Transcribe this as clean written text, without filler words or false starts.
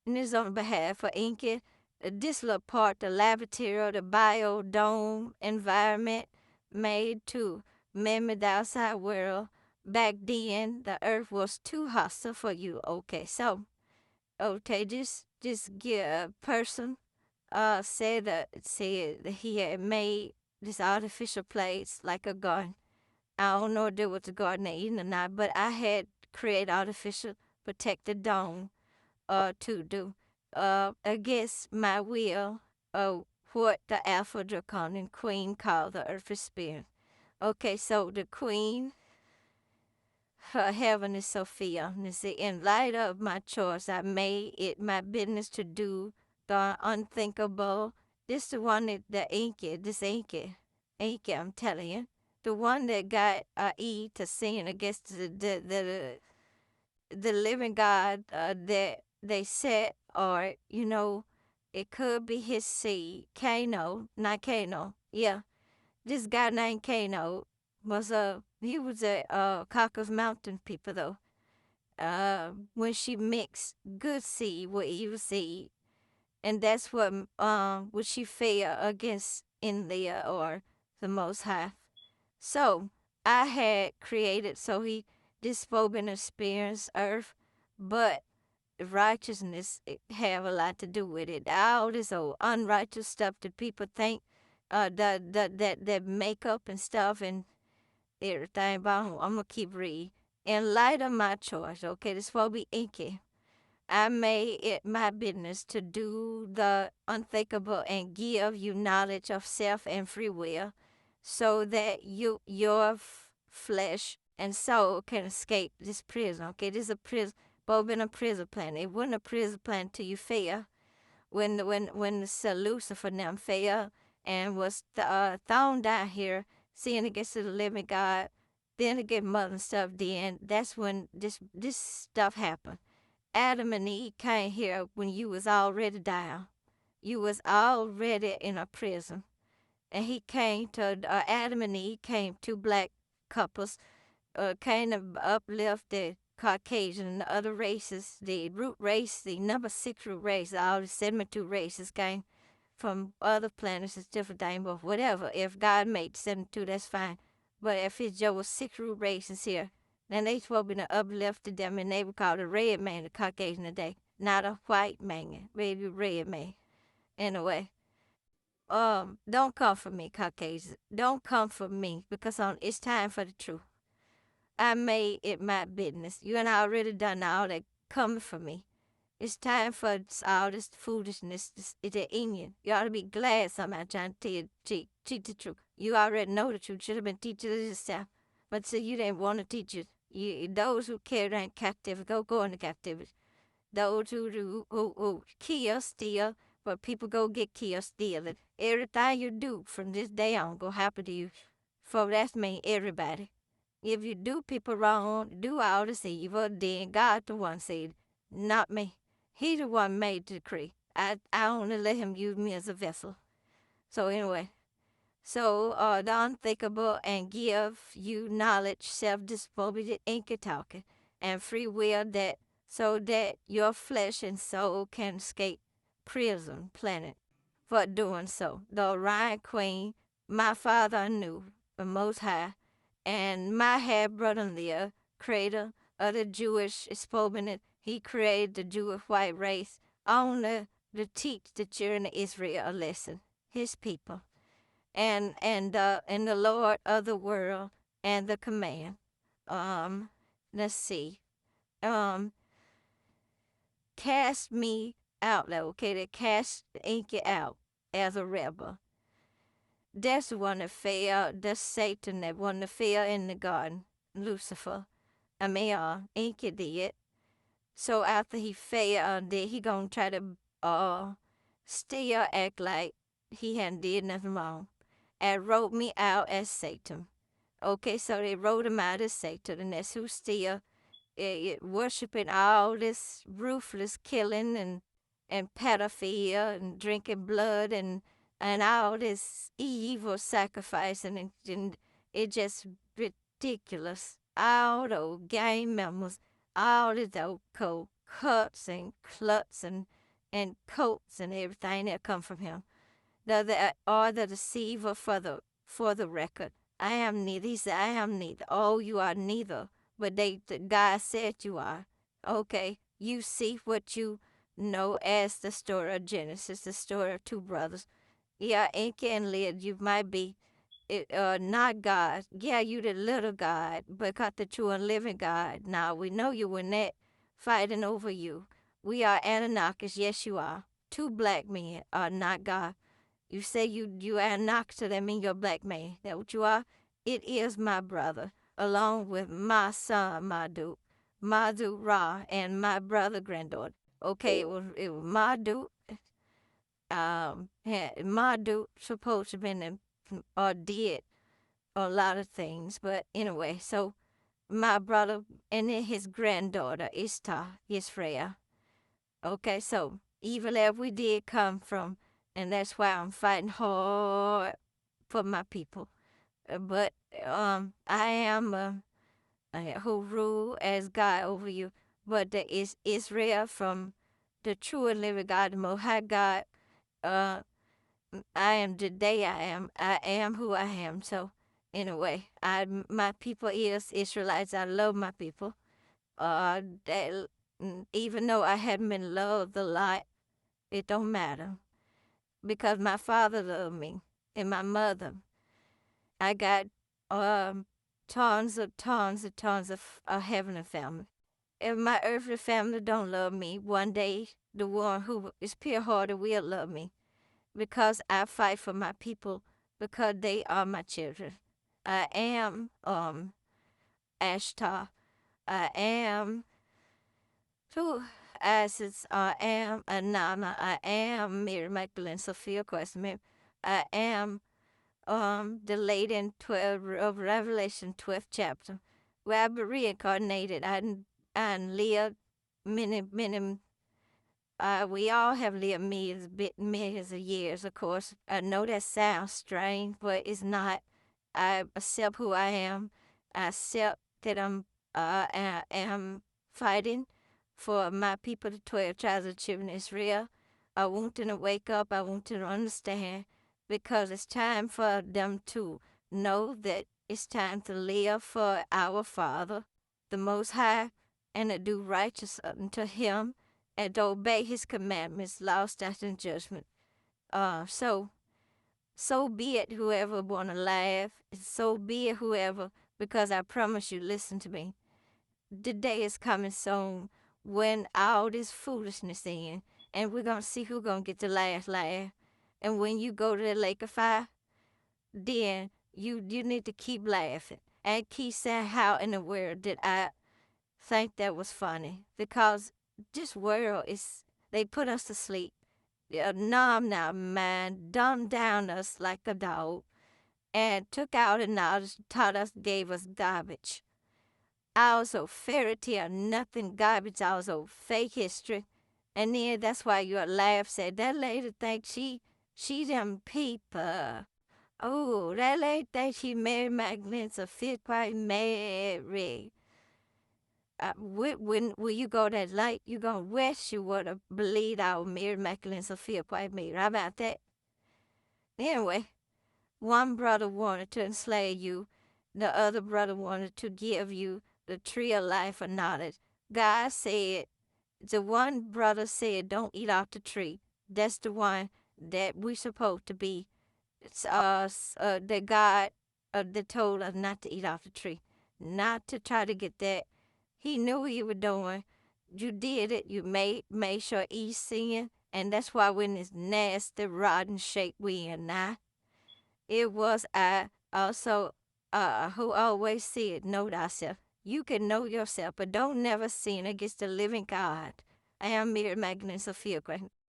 And this on behalf of ENKI. This little part, the laboratory, the biodome environment made to mimic the outside world. Back then, the earth was too hostile for you. Okay, so, okay, this person said that he had made this artificial place like a garden. I don't know if there was a garden at Eden or not, but I had create artificial protected dome to do against my will of what the Alpha Draconian Queen called the Earth Spirit. Okay, so the Queen, her heaven is Sophia. And see, in light of my choice, I made it my business to do the unthinkable. This the one that the Enki, I'm telling you. The one that got Eve to sin against the living God that they said, or, it could be his seed. Kano, not Kano. Yeah, this guy named Kano he was a Caucasus Mountain people, though. When she mixed good seed with evil seed, and that's what she fell against in the or the Most High. So I had created, so he this phobia experience earth, but righteousness have a lot to do with it. All this old unrighteous stuff that people think that makeup and stuff and everything, but I'm gonna keep reading. In light of my choice, okay, this will be inky. I made it my business to do the unthinkable and give you knowledge of self and free will so that your flesh and soul can escape this prison. Okay, this is a prison, but been a prison planet. It wasn't a prison planet till you fell. When Sir Lucifer now fell and was thrown down here, seeing against the living God, then again mother and stuff, then that's when this stuff happened. Adam and Eve came here when you was already down. You was already in a prison. And he came to, Adam and Eve came, two black couples, came to uplift the Caucasian and the other races, the root race, the number 6 root race, all the 72 races came from other planets, it's different thing, but whatever. If God made 72, that's fine. But if it's just 6 root races here, then they supposed to be uplifted them, and they were called a red man, the Caucasian today, not a white man, maybe red man. Anyway, don't come for me, Caucasians. Don't come for me because it's time for the truth. I made it my business. You and I already done all that coming for me. It's time for all this foolishness to in you. You ought to be glad somebody trying to tell you teach the truth. You already know the truth. Should have been teaching it yourself. But see, you didn't want to teach it. Those who carry in captivity, go into captivity. Those who kill, steal, but people go get killed, stealing. Everything you do from this day on go happen to you. For that's mean everybody. If you do people wrong, do all this evil, then God the one said, not me. He the one made the decree. I only let him use me as a vessel. So anyway, the unthinkable and give you knowledge, self-disposable, inky talking, and free will that so that your flesh and soul can escape prison planet. For doing so, the Orion Queen, my father knew, the Most High, and my half brother Leah, creator of the Jewish exponent, he created the Jewish white race only to teach the children of Israel a lesson, his people, and the Lord of the world and the command. Um, let's see. Um, cast me out, okay? They cast Inky out as a rebel. That's the one that fell. That's Satan, that one that fell in the garden. Lucifer. Inky did. So after he fell, then he gonna try to still act like he hadn't did nothing wrong, and wrote me out as Satan. Okay, so they wrote him out as Satan, and that's who still worshiping all this ruthless killing and pedophilia and drinking blood and all this evil sacrificing and it just ridiculous. All those gang members, all this old cuts and cluts and coats and everything that come from him. The or the deceiver for the record. I am neither. He said, I am neither. Oh, you are neither. But the guy said you are. Okay, you see what you know as the story of Genesis, the story of two brothers. Yeah, Enki and Lyd, you might be not God. Yeah, you the little God, but got the true and living God. Now, we know you were not fighting over you. We are Anunnakis. Yes, you are. Two black men are not God. You say you Anunnaki, so that means you're a black man. That what you are? It is my brother, along with my son, Marduk, Marduk Ra, and my brother granddaughter. Okay, it was Marduk. Marduk supposed to have been or did a lot of things, but anyway, so my brother and then his granddaughter Ishtar, Israel. Okay, so evil as we did come from, and that's why I'm fighting hard for my people. But I am who rule as God over you, but there is Israel from the true and living God, the Most High God. Uh, I am today. I am who I am. So anyway, my people is Israelites. I love my people. That, even though I hadn't been loved a lot, it don't matter because my father loved me and my mother. I got tons of heavenly family. If my earthly family don't love me, one day the one who is pure-hearted will love me because I fight for my people because they are my children. I am Ashtar. I am who Isis. I am Anana. I am Mary Magdalene, Sophia Christ. I am the lady in 12 of Revelation 12th chapter, where I be reincarnated and lived many. We all have lived millions of years, of course. I know that sounds strange, but it's not. I accept who I am. I accept that I am fighting for my people, the 12 tribes of children of Israel. I want them to wake up. I want them to understand because it's time for them to know that it's time to live for our Father, the Most High, and to do righteous unto Him and to obey His commandments, law, statute, and judgment. So be it whoever wanna laugh, so be it whoever, because I promise you, listen to me. The day is coming soon when all this foolishness in, and we're gonna see who gonna get the last laugh. And when you go to the lake of fire, then you need to keep laughing and keep saying, how in the world did I think that was funny? Because this world is, they put us to sleep, numbed our mind, dumbed down us like a dog, and took out the knowledge, taught us, gave us garbage. Also fairy tale, nothing garbage, also fake history. And then that's why you laugh, said, that lady think she them people. Oh, that lady think she Mary Magdalene, a fit quite Mary. When you go that light, you gonna wish you would have believed our Mary Magdalene, Sophia quite Mary. How about that? Anyway, one brother wanted to enslave you, the other brother wanted to give you the tree of life or knowledge. God said, the one brother said, don't eat off the tree. That's the one that we supposed to be. It's that God that told us not to eat off the tree, not to try to get that. He knew what you were doing. You did it. You made sure he's seeing, and that's why we're in this nasty, rotten shape we in now. It was I also who always said, know thyself. You can know yourself, but don't never sin against the living God. I am Mary Magdalene Sophia Christ.